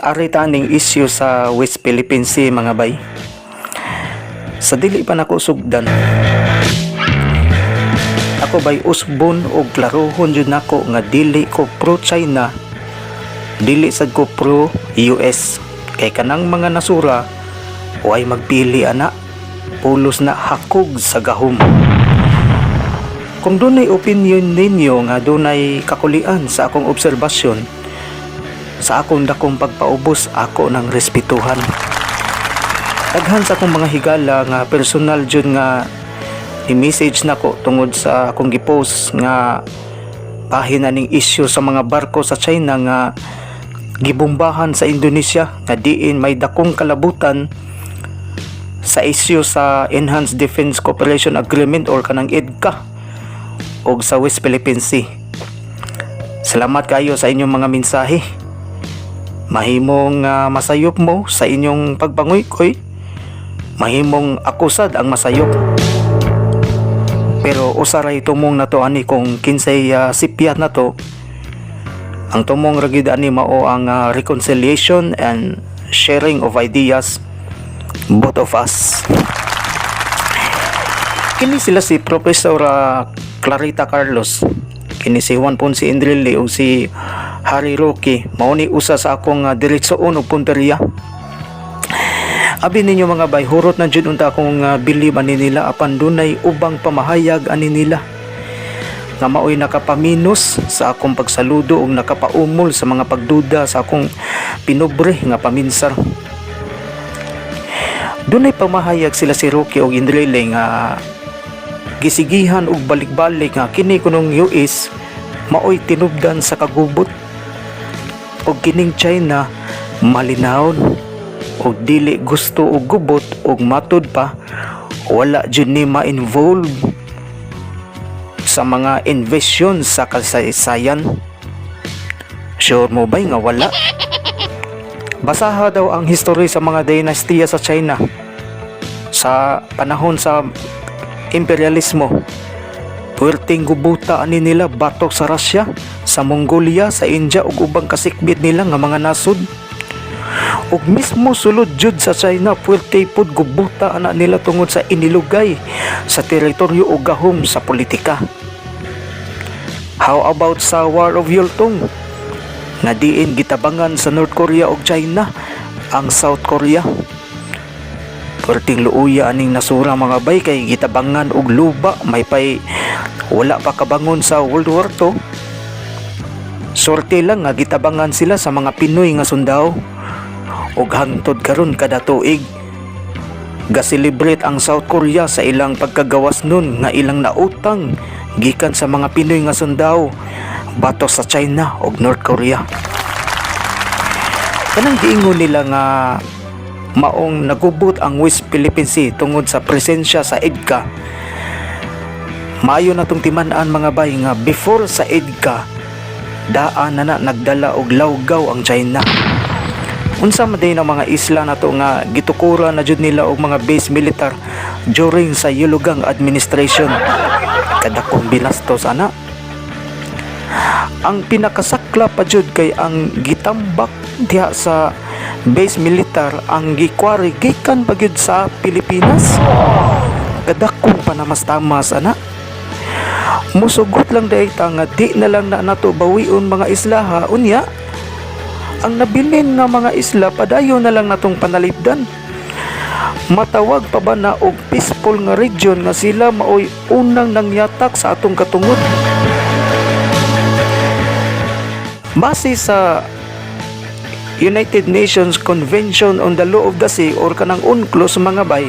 Ari taning issue sa West Philippine Sea mga bay. Sa dili pa nako sugdan. Ako bay usbon og klarohon jud nako nga dili ko pro China, dili sad ko pro US. Kay kanang mga nasura way magpili ana, pulos na hakog sa gahom. Kung dunay opinion ninyo nga dunay kakulian sa akong obserbasyon, sa akong dakong pagpaubos ako ng respetuhan. Daghan sa akong mga higala nga personal jud nga i-message nako tungod sa akong gipost nga pahina ning issue sa mga barko sa China nga gibombahan sa Indonesia nga diin may dakong kalabutan sa issue sa Enhanced Defense Cooperation Agreement or kanang EDCA og sa West Philippine Sea. Salamat kayo sa inyong mga mensahe. Mahimong masayop mo sa inyong pagpanguy-koy, mahimong akusad ang masayop. Pero usaray tumong na to ani kung kinsay sipyat na to, ang tumong ragid ani mao ang reconciliation and sharing of ideas both of us. Kini sila si Professor Clarita Carlos, kini si Juan Ponce Enrile o si Harry Roque, mao ni usa sa akong diretsoon og punteriya. Abi ninyo mga bay, hurot na jud unta akong bilib ani nila apan dunay ubang pamahayag ani nila nga maoy nakapaminos sa akong pagsaludo ug nakapaumol sa mga pagduda sa akong pinobre nga paminsar. Dunay pamahayag sila si Roque ug Enrile nga gisigihan og balik-balik nga kini kunong US maoy tinubdan sa kagubot og kining China malinawon og dili gusto og gubot og matud pa wala jud ni ma-involve sa mga invasion sa kasaysayan. Sure mo bay nga wala? Basaha daw ang history sa mga dinastiya sa China sa panahon sa imperialismo. Puwerteng gubuta ani nila batok sa Russia, sa Mongolia, sa India ug ubang kasikbit nila nga mga nasod. Ug mismo sulod jud sa China, puwerte pod gubuta ana nila tungod sa inilugay sa teritoryo ug gahom sa politika. How about sa War of Yultong? Na diin gitabangan sa North Korea ug China ang South Korea. Puwerteng luuya aning nasura mga bay kay gitabangan og luba may pay wala pa kabangon sa World War II. Sorte lang nga gitabangan sila sa mga Pinoy nga sundao ug hangtod karon kada tuig ga-celebrate ang South Korea sa ilang pagkagawas nun nga ilang nautang gikan sa mga Pinoy nga sundao batok sa China ug North Korea. Kanang giingon nila nga maong nagubot ang West Philippine Sea tungod sa presensya sa EDCA. Maayo na tong timan-an mga bay nga before sa EDCA daan na nagdala og lawgaw ang China. Unsa man din ang mga isla na to nga gitukura na jud nila og mga base militar during sa Yulugang administration. Kadakong binastos ana. Ang pinakasakla pa jud kay ang gitambak diha sa base militar ang gikwari gikan pagyud sa Pilipinas. Kadakong panamastamas ana. Musugot lang dahi nga di na lang na nato bawion mga islaha unya. Ang nabilin nga mga isla padayon na lang natong panalipdan. Matawag pa ba na og peaceful nga region nga sila maoy unang nangyatak sa atong katungod. Base sa United Nations Convention on the Law of the Sea or kanang UNCLOS mga bay,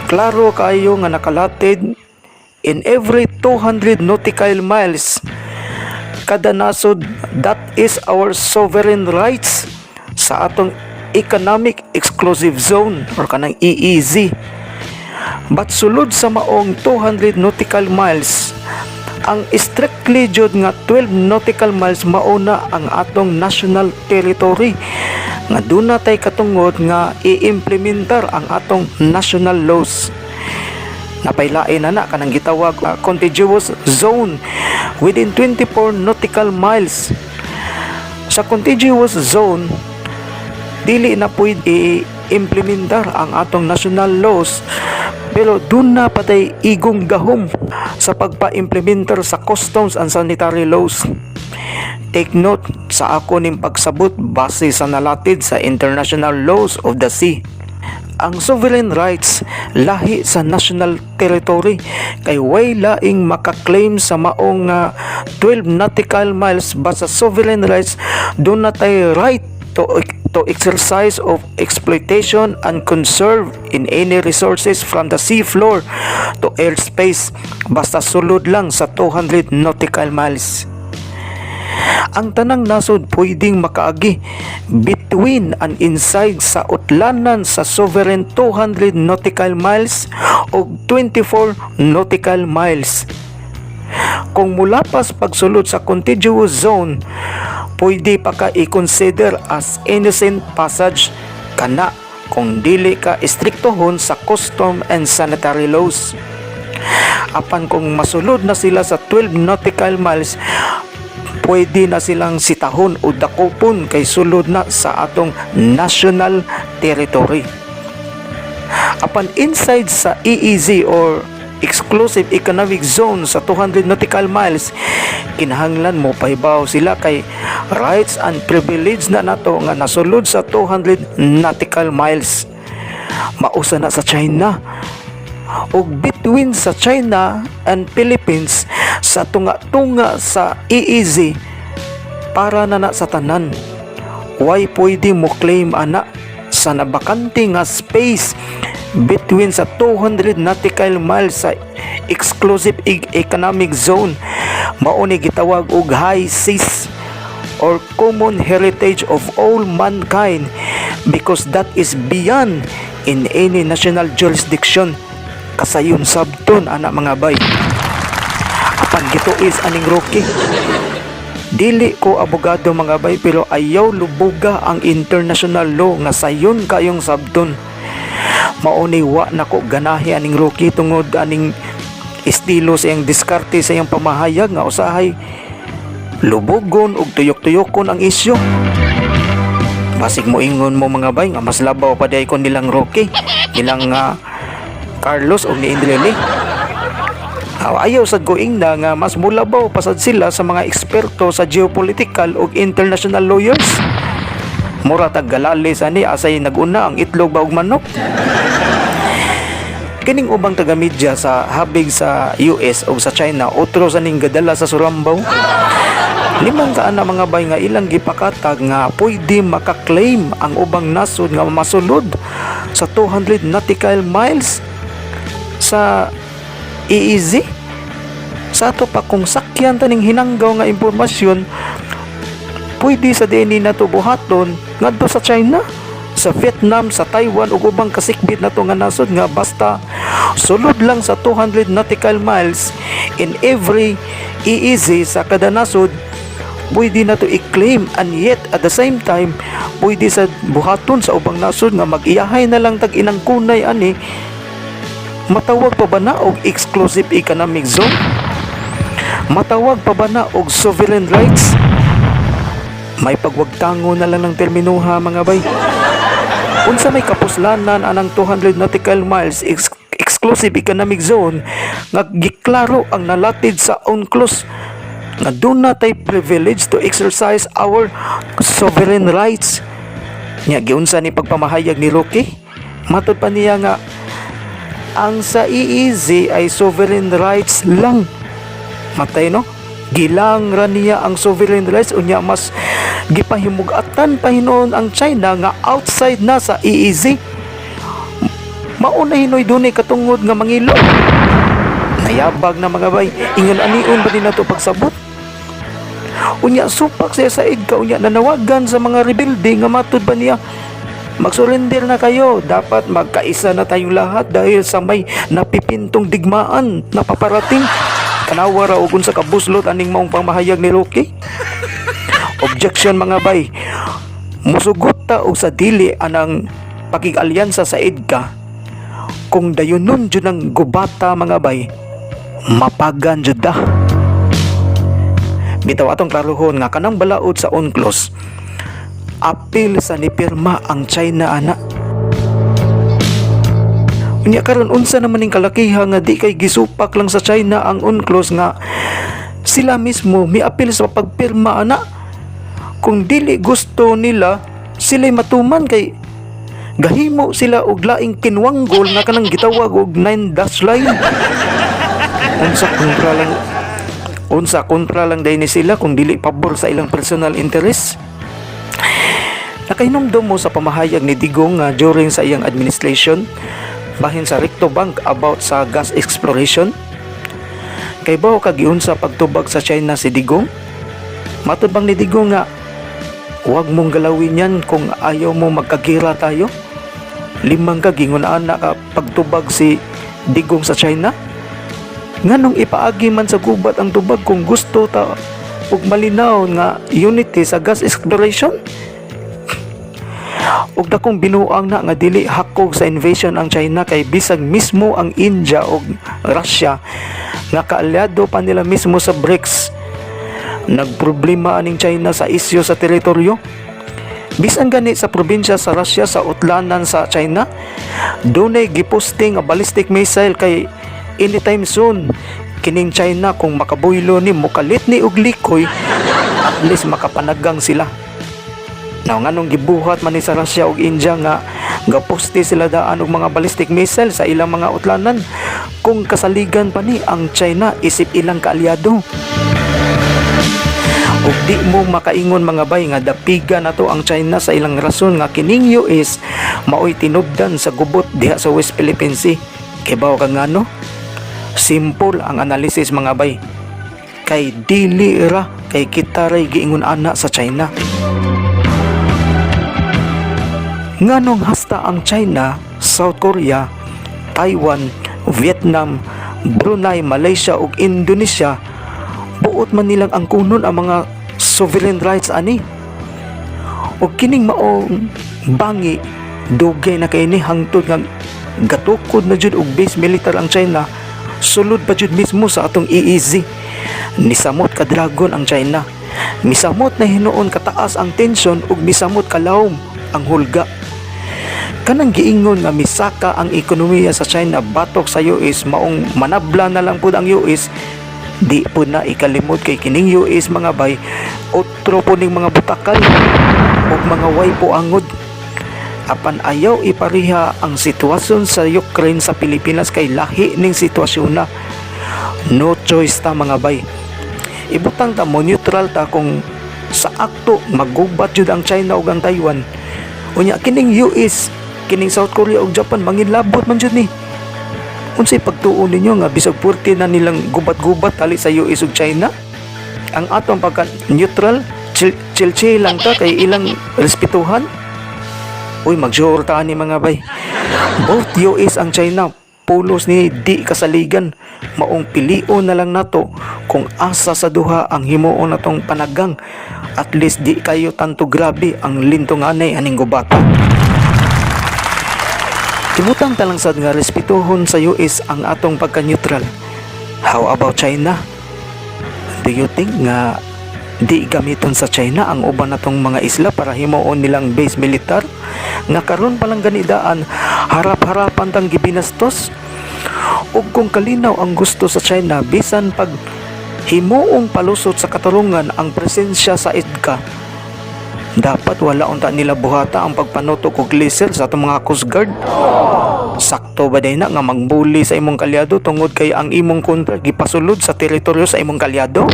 klaro kayo nga nakalatid in every 200 nautical miles kada nasod that is our sovereign rights sa atong economic exclusive zone or kanang EEZ. But sulod sa maong 200 nautical miles, ang strictly jud nga 12 nautical miles mauna ang atong national territory nga duna tay katungod nga i-implementar ang atong national laws. Napailain na kanang gitawag contiguous zone within 24 nautical miles. Sa contiguous zone dili na pwede i-implementar ang atong national laws, pero dun na patay igong gahom sa pagpa-implementar sa customs and sanitary laws. Take note sa ako ning pagsabot base sa nalatid sa international laws of the sea. Ang sovereign rights lahi sa national territory kay way laing makaklaim sa maong 12 nautical miles, but sa sovereign rights do na tay right to exercise of exploitation and conserve in any resources from the sea floor to airspace basta sulod lang sa 200 nautical miles. Ang tanang nasod pwedeng makaagi between and inside sa utlanan sa sovereign 200 nautical miles o 24 nautical miles. Kung mulapas pagsulod sa contiguous zone, pwede pa ka i-consider as innocent passage kana kung dili ka istriktohon sa custom and sanitary laws. Apan kung masulod na sila sa 12 nautical miles, pwede na silang sitahon o dakopon kay sulod na sa atong national territory. Apan inside sa EEZ or Exclusive Economic Zone sa 200 nautical miles, kinahanglan mo pahibaw sila kay rights and privilege na nato nga nasulod sa 200 nautical miles. Mausa na sa China o between sa China and Philippines sa tunga-tunga sa EEZ para na sa tanan. Why pwede mo claim ana sa nabakante nga space between sa 200 nautical miles sa Exclusive Economic Zone? Mao ni gitawag og high seas or common heritage of all mankind because that is beyond in any national jurisdiction. Kasayon sabton ana mga bay. Apan gituis aning Rocky. Dili ko abogado mga bay, pero ayaw lubuga ang international law nga sayon kayong sabton. Mauni wa nako ganahi aning Rocky tungod aning estilo sa iyang diskarte sa iyang pamahayag nga usahay lubugon ug tuyok-tuyokon ang isyu. Basig mo ingon mo mga bay nga mas labaw pa day kon nilang Rocky, nilang Carlos o ni Indreli. Ayaw sad ko ingna nga mas mulabaw pasad sila sa mga eksperto sa geopolitical o international lawyers. Mura tag galalis ani asay naguna ang itlog ba og manok. Kining ubang taga-media sa habig sa US o sa China otro sa ning gadala sa Surambaw. Limang kaana mga bay nga ilang gipakatag nga pwede makaklaim ang ubang nasod nga masulod sa 200 nautical miles sa EEZ. Sa ato pa kung sakyan taning hinanggaw nga impormasyon, pwede sa DNA na to buhaton ngadto sa China, sa Vietnam, sa Taiwan ug ubang kasikbit na to nga nasod nga basta sulod lang sa 200 nautical miles in every EEZ sa kada nasod, pwede na to i-claim. And yet at the same time pwede sa buhaton sa ubang nasod nga mag-iyahay na lang tag inang kunay ani. Matawag pa ba na og Exclusive Economic Zone? Matawag pa ba na og sovereign rights? May pagwagtango na lang ng terminuha mga bay. Unsa may kapuslanan anang 200 nautical miles Exclusive Economic Zone nga giklaro ang nalatid sa UNCLOS nga doon na tay privilege to exercise our sovereign rights. Nya giunsa ni pagpamahayag ni Rocky? Matod pa niya nga ang sa EEZ ay sovereign rights lang. Matay no? Gilang ra niya ang sovereign rights unya mas gipahimugatan pa hinuon ang China nga outside na sa EEZ. Mauna hinoy dunay katungod nga mangilo. Nayabag na mga bay, ingon anion ba din nato pagsabot? Unya supak siya sa ka unya nanawagan sa mga rebelde nga matud ba niya mag-surrender na kayo, dapat magkaisa na tayong lahat dahil sa may napipintong digmaan na paparating. Tanawa ra og unsa ka buslot aning maong pamahayag ni Rocky. Objection mga bay. Musugot ta og sa dili anang pakig-alyansa sa EDCA. Kung dayonon jud ang gubata mga bay, mapagan jud da. Bitaw atong klarohon nga kanang balaod sa UNCLOS apil sa nipirma ang China ana. Unya karon unsa naman ning kalakiha nga di kay gisupak lang sa China ang UNCLOS nga sila mismo miapil sa pagpirma ana. Kung dili gusto nila sila'y matuman kay gahimo sila og laing kinwanggol nga kanang gitawag og 9 dash line. Unsa kontra lang day ni sila kung dili pabor sa ilang personal interest. Nakahinumdum mo sa pamahayag ni Digong nga during sa iyang administration bahin sa Recto Bank about sa gas exploration. Kay bao kagiun sa pagtubag sa China si Digong? Matud bang ni Digong nga huwag mong galawin yan kung ayaw mo magkagira tayo? Limang kagingon ana ka pagtubag si Digong sa China? Nganong ipaagi man sa gubat ang tubag kung gusto ta ug malinaw nga unity sa gas exploration? Ug dakong binuang na nga dili hakog sa invasion ang China kay bisag mismo ang India ug Russia nga kaalyado pa nila mismo sa BRICS. Nagproblema aning China sa isyu sa teritoryo. Bisan gani sa probinsya sa Russia sa utlanan sa China, dunay giposting nga ballistic missile kay anytime soon kining China kung makabuylo ni mukalit ni og likoy at least makapanagang sila. Now nganong gibuhat man ni sa Russia ug India nga gaposte sila daan og mga ballistic missile sa ilang mga utlanan kung kasaligan pa ni ang China isip ilang kaalyado. Ug di mo makaingon mga bay nga dapigan nato ang China sa ilang rason nga kining US maoy tinubdan sa gubot diha sa West Philippine Sea. Kay bao kang ngano? Simple ang analysis mga bay. Kay dili ra kay kita ray giingon ana sa China. Nganong hasta ang China, South Korea, Taiwan, Vietnam, Brunei, Malaysia ug Indonesia buot man nilang angkunon ang mga sovereign rights ani. Ug kining maong bangi dugay na kay ni hangtod nga gatukod na jud og base militar ang China sulod pa jud mismo sa atong EEZ. Nisamot ka dragon ang China. Misamot na hinuon kataas ang tensyon ug misamot kalawom ang hulga. Kanang giingon nga misaka ang ekonomiya sa China batok sa US maong manabla na lang pud ang US. Di po na ikalimot kay kining US mga bay otro po ning mga butakal ug mga way po angod. Apan ayaw ipariha ang sitwasyon sa Ukraine sa Pilipinas kay lahi ning sitwasyon na. No choice ta mga bay. Ibutang ta mo neutral ta kung sa akto magubat jud ang China ug ang Taiwan. Unya kining US, kining South Korea ug Japan manginlabot man jud ni. Unsay pagtuon ninyo nga bisag purti na nilang gubat-gubat ali sa US ug China? Ang atong pagka neutral, chill lang ta kay ilang respetuhan. Uy, mag-sure ta ni mga bay. Both US ang China pulos ni di kasaligan. Maong pilion na lang nato kung asa sa duha ang himuon natong panagang. At least di kayo tanto grabe ang lintunganay aning gubata. Tibutang talang sad nga respetuhon sa US ang atong pagka-neutral. How about China? Do you think nga di gamiton sa China ang uban natong mga isla para himuon nilang base militar? Nga karon palang ganidaan harap-harapan tang gibinastos? Ug kung kalinaw ang gusto sa China bisan pag himuong palusot sa katarungan ang presensya sa EDCA, dapat wala unta nila buhata ang pagpanutok og laser sa atong mga Coast Guard. Sakto ba day na nga magbuli sa imong kalyado tungod kay ang imong kontra gipasulod sa teritoryo sa imong kalyado?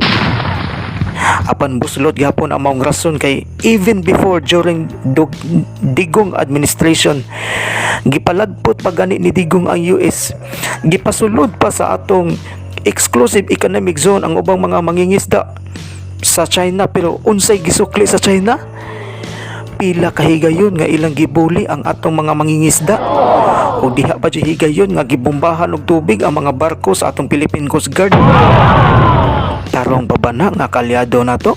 Apan buslot gyapon ang maong rason kay even before during Digong administration gipalagpot pa gani ni Digong ang US. Gipasulod pa sa atong exclusive economic zone ang ubang mga mangingisda sa China, pero unsay gisukli sa China? Pila kahigayon nga ilang gibuli ang atong mga mangingisda o diha pa di higayon nga gibombahan og tubig ang mga barko sa atong Philippine Coast Guard. Tarong pa ba na nga kalyado na to?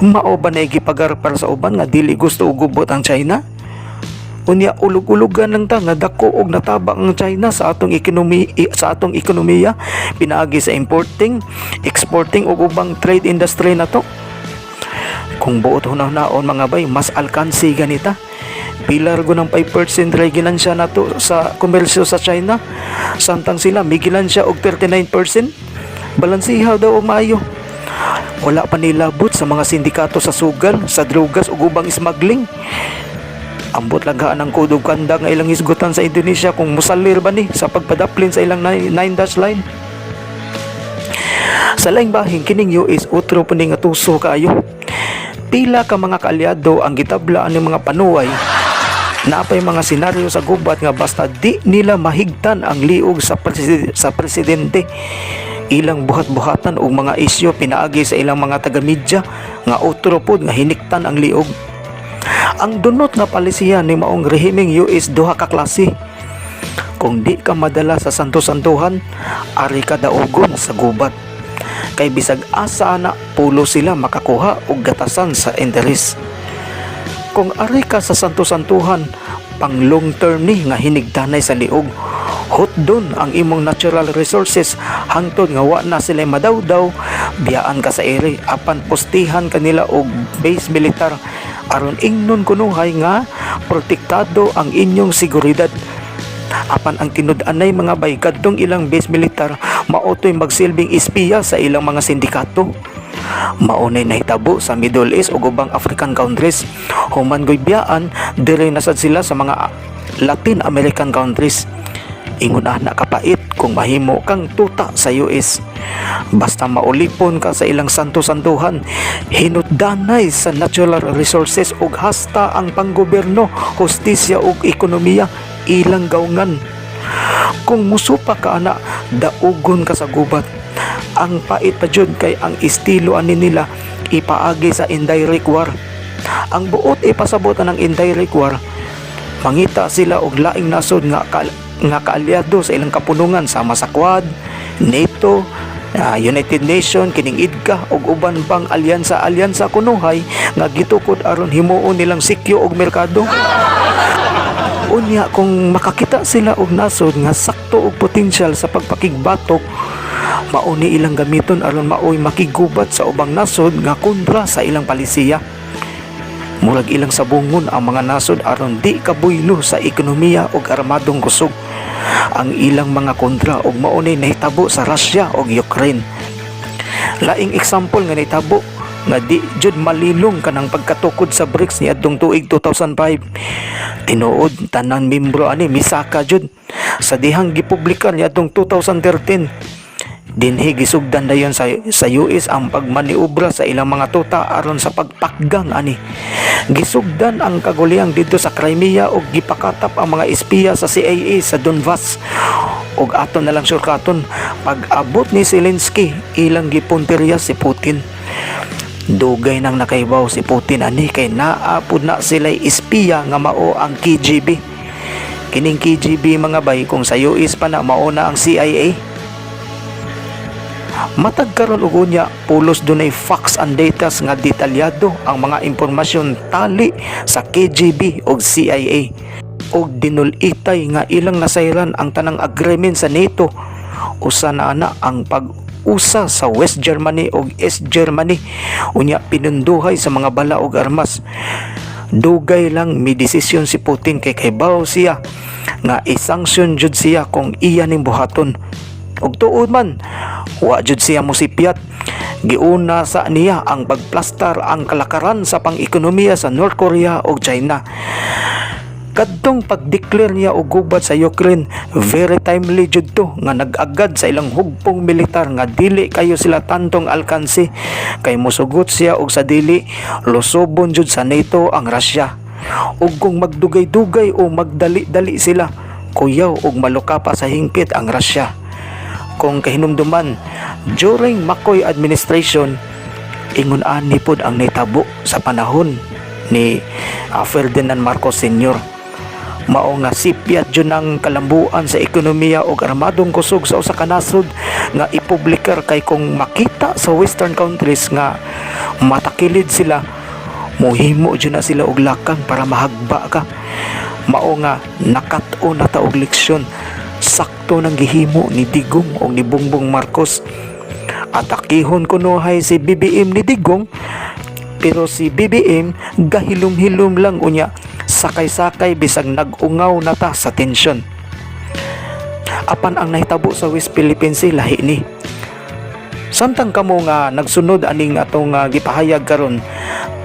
Mao ba na gipagarpar sa uban nga dili gusto og gubot ang China? Unya ulog-ulugan lang ta nga dako og natabang ang China sa atong ekonomiya pinaagi sa importing, exporting ug ubang trade industry na to. Kung buot hunaw-naon mga bay, mas alkansi ganita. Pilar go ng 5% ray ginansya na to sa komersyo sa China. Samtang sila may ginansya og 39%. Balansihaw daw o maayo. Wala pa nilabot sa mga sindikato sa sugal, sa drogas ug ubang smuggling. Ambot lagaan ang kudog kanda nga ilang isgutan sa Indonesia kung musalir ba ni sa pagpadaplin sa ilang 9-dash line. Sa laing bahin kining US utro pa ni nga tuso kaayo. Pila ka mga kaalyado ang gitablaan ng mga panuway. Napay mga senaryo sa gubat nga basta di nila mahigtan ang liog sa presidente. Ilang buhat-buhatan og mga isyu pinaagi sa ilang mga taga-media nga utro pod nga hiniktan ang liog. Ang dunot nga palisiya ni maong rehimeng US duha ka klase. Kung di ka madala sa santo-santuhan, ari ka daogon sa gubat. Kay bisag asa na pulo sila makakuha og gatasan sa interes. Kung ari ka sa santo-santuhan, pang long term ni nga hinigdanay sa liog. Hotdon ang imong natural resources hangtod nga wa na sila madawdaw, biyaan ka sa ere apan postihan kanila og base militar aron ingnon kunuhay nga protektado ang inyong seguridad. Apan ang tinud-anay mga bay kadtong ilang base militar maotoy magsilbing espiya sa ilang mga sindikato. Maunay nahitabo sa Middle East ug ubang African countries. Human goy biyaan diri nasad sila sa mga Latin American countries. Ingon na kapait kung mahimo kang tuta sa US. Basta maulipon ka sa ilang santo-santuhan, hinutdanay sa natural resources ug hasta ang panggobyerno, hustisya ug ekonomiya ilang gawngan. Kung musupa ka ana, daugon ka sa gubat. Ang pait pa jud kay ang estilo ani nila ipaagi sa indirect war. Ang buot ipasabot ng indirect war, mangita sila og laing nasod nga kaalyado sa ilang kapunungan sama sa Quad, NATO, United Nations, kining IDCA ug uban pang alyansa kunuhay nga gitukod aron himuon nilang sikyo og merkado. Unya kung makakita sila og nasod nga sakto og potensyal sa pagpakigbatok, mauni ilang gamiton aron maoy makigubat sa ubang nasod nga kontra sa ilang palisiya. Murag ilang sabungon ang mga nasod aron di kabuylo sa ekonomiya ug armadong kusog. Ang ilang mga kontra ug maunay nahitabo sa Russia ug Ukraine. Laing example nga nahitabo nga di jud malilong kanang pagkatukod sa BRICS niadtong tuig 2005. Tinuod tanang membro ani misaka jud sa dihang gipublikar niadtong 2013. Dinhi gisugdan dayon sa US ang pagmaniobra sa ilang mga tuta aron sa pagpakgang ani. Gisugdan ang kaguliyang dito sa Crimea ug gipakatap ang mga espiya sa CIA sa Donbas. Ug aton na lang surkaton, pag-abot ni Zelensky, ilang gipunteriya si Putin. Dugay nang nakaibaw si Putin ani kay naapod na sila'y espiya nga mao ang KGB. Kining KGB mga bay kung sa US pa na mao na ang CIA. Matag karon ug unya pulos dunay facts and data nga detalyado ang mga impormasyon tali sa KGB ug CIA ug dinulitay nga ilang nasayran ang tanang agreement sa NATO. Usa na ana ang pag-usa sa West Germany ug East Germany unya pinunduhay sa mga bala ug armas. Dugay lang may desisyon si Putin kay kaybaw siya nga isanksyon jud siya kung iya ning buhaton. Ug tuod man wa jud siya mosipyat. Giuna sa niya ang pagplastar ang kalakaran sa pang-ekonomiya sa North Korea ug China. Kadtong pag-declare niya og gubat sa Ukraine, very timely jud to nga nag-agad sa ilang hugpong militar nga dili kayo sila tantong alkansi kay mosugot siya og sa dili lusobon jud sa NATO ang Russia. Ug kung magdugay-dugay o magdali-dali sila, kuyaw og maluka pa sa hingpit ang Russia. Kung kahinumduman during McCoy administration, ingon ani pod ang nitabo sa panahon ni Ferdinand Marcos Sr. Mao nga sipyat jud ang kalambuan sa ekonomiya ug armadong kusog sa usa ka nasod nga ipublikar kay kung makita sa western countries nga matakilid sila, mohimo jud na sila og lakang para mahagba ka. Mao nga nakat-o na ta og leksyon. Sakto nang gihimo ni Digong o ni Bongbong Marcos. Atakihon kunuhay si BBM ni Digong Pero si BBM gahilom-hilom lang unya, sakay-sakay bisag nag-ungaw na ta sa tensyon. Apan ang nahitabo sa West Philippine Sea lahi ni. Samtang kamo nga nagsunod aning atong gipahayag karon,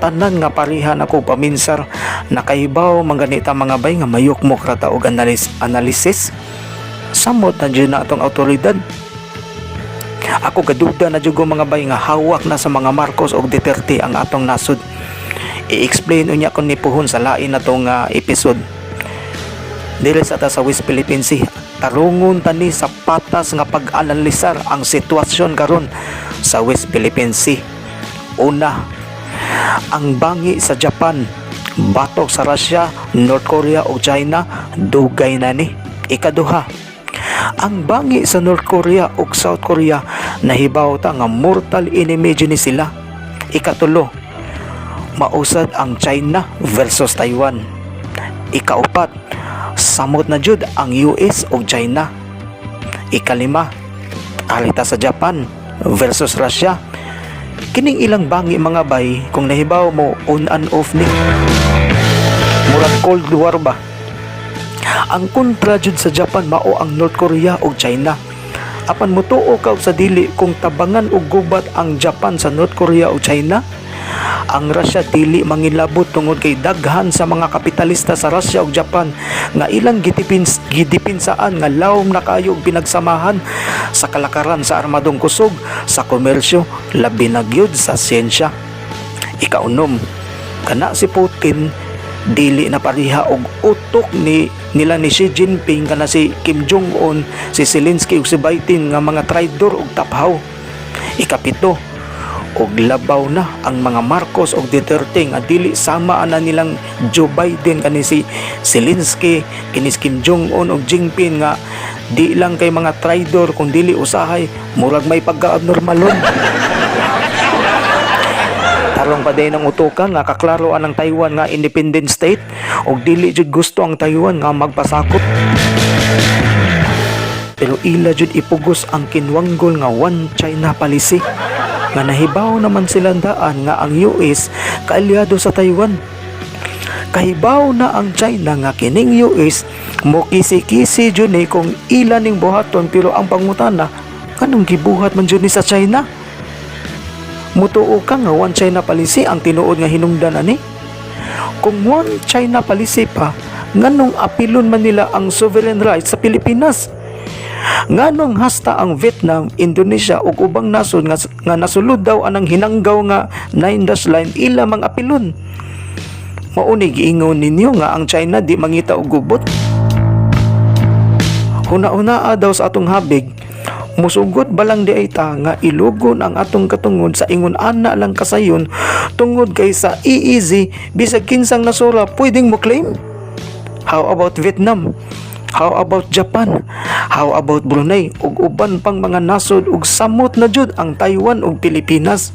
tanan nga parihan ako paminsar, nakahibaw mangganita mga bay nga mayok mo krata og analysis. Samot na dyan na atong autoridad. Ako gaduda na dyan mga bay nga hawak na sa mga Marcos o Duterte ang atong nasod. I-explain unya ko ni puhon sa lain na itong episode. Dili sa ta sa West Philippine Sea, tarungon tani sa patas nga pag-analisar ang sitwasyon karon sa West Philippine Sea. Una, ang bangi sa Japan, batok sa Russia, North Korea o China, dugay na ni. Ikaduha, ang bangi sa North Korea o South Korea, nahibaw ta nga mortal enemy ni sila. Ikatulo, mausad ang China versus Taiwan. Ikaupat, samot na jud ang US o China. Ikalima, alita sa Japan versus Russia. Kining ilang bangi mga bay, kung nahibaw mo on and off ni murag Cold War ba. Ang kontra jud sa Japan mao ang North Korea o China. Apan mutuo ka sa dili kung tabangan og gubat ang Japan sa North Korea o China. Ang Russia dili mangilabot tungod kay daghan sa mga kapitalista sa Russia ug Japan nga ilang gidipinsaan nga lawom na kayo og pinagsamahan sa kalakaran sa armadong kusog, sa komersyo, labi na gyud sa siyensya. Ikaunom, kana si Putin dili na pariha og utok nila ni Xi Jinping kana si Kim Jong-un, si Zelensky ug si Biden nga mga traidor ug taphaw. Ikapito, og labaw na ang mga Marcos ug Duterte nga dili sama ana nilang Joe Biden kani si Zelensky, kini si Kim Jong-un ug Jinping nga di lang kay mga traidor kung dili usahay murag may pagka-abnormalon. Tarong pa din ang utukan nga kaklaroan ng Taiwan nga independent state ug dili jud gusto ang Taiwan nga magpasakop. Pero ila jud ipugos ang kinwanggol nga One China policy nga nahibaw naman silang daan nga ang US kaalyado sa Taiwan. Kahibaw na ang China nga kining US mo kisi-kisi jud ni kung ilan ning buhaton, pero ang pangutana kanong gibuhat man jud ni sa China. Mutuo ka nga One China policy ang tinuod nga hinungdan ani? Kung One China policy pa, nganong apilon man nila ang sovereign rights sa Pilipinas? Nganong hasta ang Vietnam, Indonesia ug ubang nasod nga nasulod daw anang hinanggaw nga 9-dash line ila mang apilon? Mauni giingon ninyo nga ang China di mangita og gubot. Huna-hunaa daw sa atong habig, musugot balang di ay ta nga ilugon ang atong katungod sa ingon ana lang kasayon tungod kay sa EEZ bisag kinsang nasura pwedeng mo claim. How about Vietnam? How about Japan? How about Brunei ug uban pang mga nasod ug samot na jud ang Taiwan ug Pilipinas?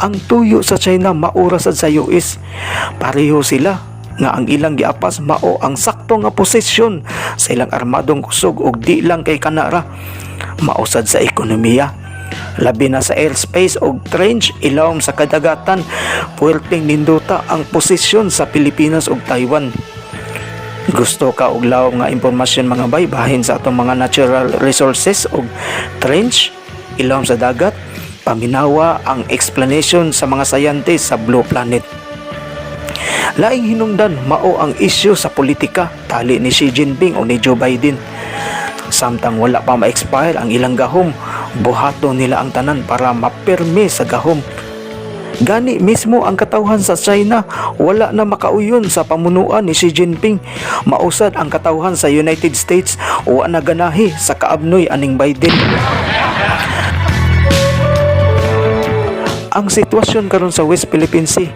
Ang tuyo sa China maura sad sa US. Pareho sila nga ang ilang giapas mao ang sakto nga posisyon sa ilang armadong kusog ug di lang kay kanara mausad sa ekonomiya. Labi na sa airspace ug trench ilawom sa kadagatan, puwerteng ninduta ang posisyon sa Pilipinas ug Taiwan. Gusto ka og lawom nga impormasyon mga bay bahin sa atong mga natural resources ug trench ilawom sa dagat? Paminawa ang explanation sa mga scientist sa Blue Planet. Laing hinungdan mao ang isyu sa politika tali ni Xi Jinping o ni Joe Biden. Samtang wala pa ma-expire ang ilang gahom, buhato nila ang tanan para mapirme sa gahom. Gani mismo ang katawhan sa China wala na makauyon sa pamunuan ni Xi Jinping. Mausad ang katawhan sa United States wa na ganahi sa kaabnoy aning Biden. Ang sitwasyon karon sa West Philippine Sea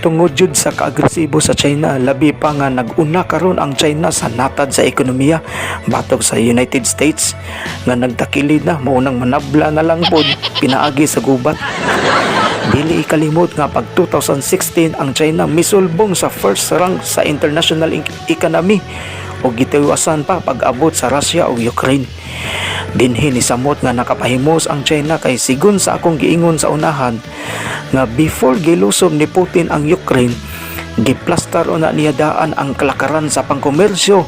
tungod jud sa kaagresibo sa China, labi pa nga nag-una karon ang China sa natad sa ekonomiya batok sa United States nga nagtakilid na maunang manabla na lang pod pinaagi sa gubat. Dili ikalimot nga pag 2016 ang China misulbong sa first rank sa international economy o gitiwasan pa pag-abot sa Russia o Ukraine. Dinhi ni samot nga nakapahimos ang China kay sigun sa akong giingon sa unahan nga before gilusob ni Putin ang Ukraine, giplastar na niya daan ang kalakaran sa pangkomersyo.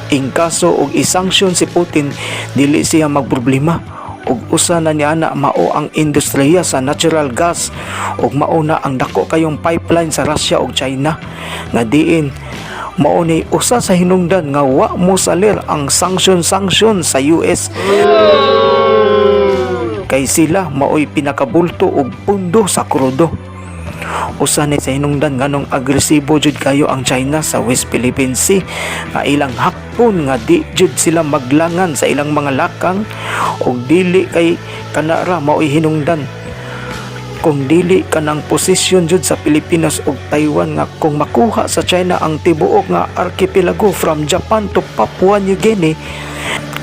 In kaso og isanksyon si Putin, dili siya magproblema, ug usa na niya na mao ang industriya sa natural gas, ug mao na ang dako kayong pipeline sa Russia ug China, nga diin mao ni usa sa hinungdan nga wa mo salir ang sanksyon sa US. Kay sila mao'y pinakabulto og pundo sa krudo. Usa ni sa hinungdan nganong agresibo jud kayo ang China sa West Philippine Sea, nga ilang hakpon nga di jud sila maglangan sa ilang mga lakang, og dili kay kanara mao'y hinungdan kung dili kanang posisyon jud sa Pilipinas ug Taiwan, nga kung makuha sa China ang tibuok nga archipelago from Japan to Papua New Guinea,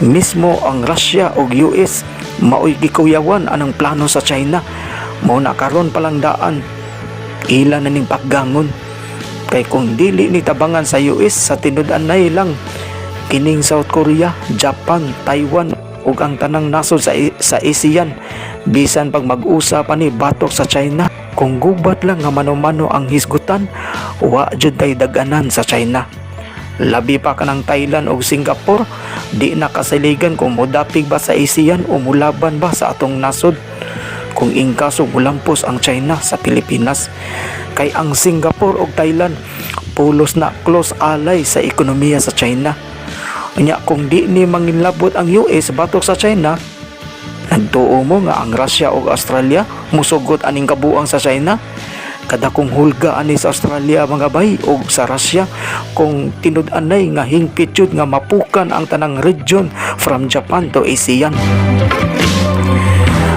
mismo ang Russia ug US mao'y gikuyawan anang plano sa China. Mao na karon palang daan ila na ning paggangon, kay kung dili ni tabangan sa US, sa tinud-an nay lang kining South Korea, Japan, Taiwan ug ang tanang nasod sa ASEAN, bisan pag mag-usa pa ni batok sa China. Kung gubat lang nga mano-mano ang hisgutan, wa jud tay dag-anan sa China. Labi pa kanang Thailand ug Singapore, di nakasaligan kung modapig ba sa ASEAN o mulaban ba sa atong nasod kung ingkaso mulampos ang China sa Pilipinas. Kay ang Singapore ug Thailand pulos na close ally sa ekonomiya sa China. Unya kung di ni manginlabot ang US batok sa China, nagtuo mo nga ang Russia ug Australia musugot aning kabuang sa China. Kada kong hulga ani sa Australia mga bay ug sa Russia kung tinud-anay nga hingpit jud nga mapukan ang tanang region from Japan to ASEAN.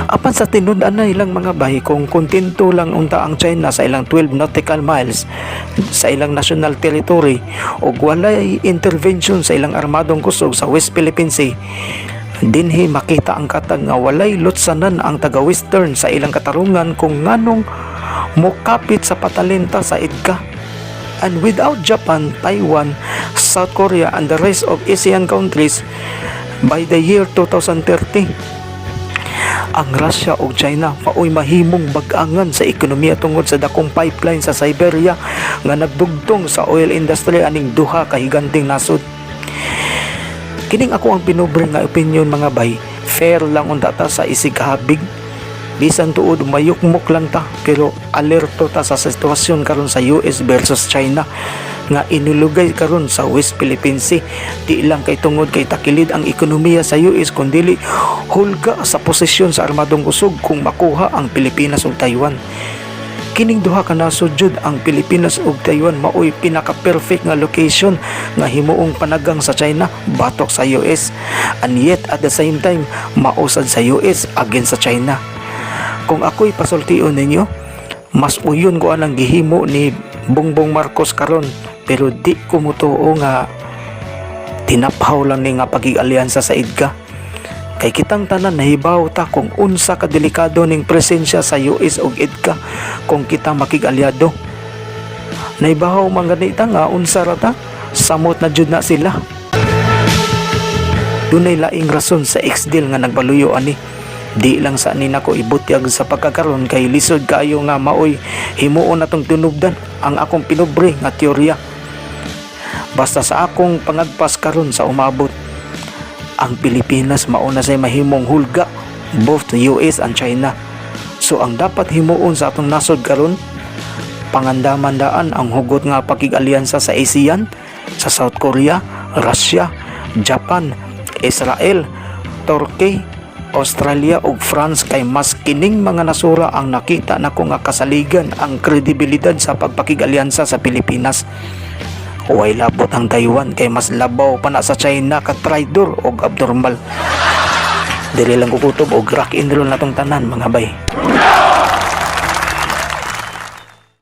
Apan sa tinud-anay lang mga bay, kung kontento lang unta ang China sa ilang 12 nautical miles sa ilang national territory ug walay intervention sa ilang armadong kusog sa West Philippine Sea, dinhi makita ang katag nga walay lutsanan ang taga-western sa ilang katarungan kung nganong mukapit sa patalenta sa EDCA. And without Japan, Taiwan, South Korea and the rest of ASEAN countries, by the year 2030, ang Russia ug China mao'y mahimong bag-angan sa ekonomiya tungod sa dakong pipeline sa Siberia nga nagdugtong sa oil industry aning duha ka higanting nasod. Kining ako ang pinubre nga opinion mga bay, fair lang unta ta sa isighabig, bisan tuod mayukmok lang ta, pero alerto ta sa sitwasyon karon sa US versus China nga inilugay karon sa West Philippine Sea. Di lang kay tungod kay takilid ang ekonomiya sa US, kundi hulga sa posisyon sa armadong kusog kung makuha ang Pilipinas ug Taiwan. Kining duha ka nasod jud, ang Pilipinas ug Taiwan, mao'y pinaka-perfect nga location nga himuong panagang sa China batok sa US, and yet at the same time mausad sa US against sa China. Kung ako'y pasultion ninyo, mas uyon ko anang gihimo ni Bongbong Marcos karon, pero di ko mutuo nga tinaphaw lang ni nga pagig-alyansa sa EDCA. Kay kitang tanan nahibaw ta kung unsa ka delikado ning presensya sa US ug EDCA kung kita makig-alyado. Nahibaw man ganita nga unsa ra ta, samot na jud na sila. Dunay laing rason sa ex-deal nga nagbaluyo ani. Di lang sa nina ko ibutyag sa pagkakaroon kay lisod kaayo nga maoy himuon natong tunubdan ang akong pinubre nga teorya. Basta sa akong pangagpas karon sa umabot, ang Pilipinas mauna say mahimong hulga both the US and China. So ang dapat himuon sa atong nasod karon, pangandaman-daan ang hugot nga pakig-alyansa sa ASEAN, sa South Korea, Russia, Japan, Israel, Turkey, Australia ug France, kay mas kining mga nasura ang nakita nako nga kasaligan ang kredibilidad sa pagpakig-alyansa sa Pilipinas. Huway labot ang Taiwan kay mas labaw pa na sa China ka traidor ug abnormal. Dili lang kukutob og rock and roll natong tanan mga bay.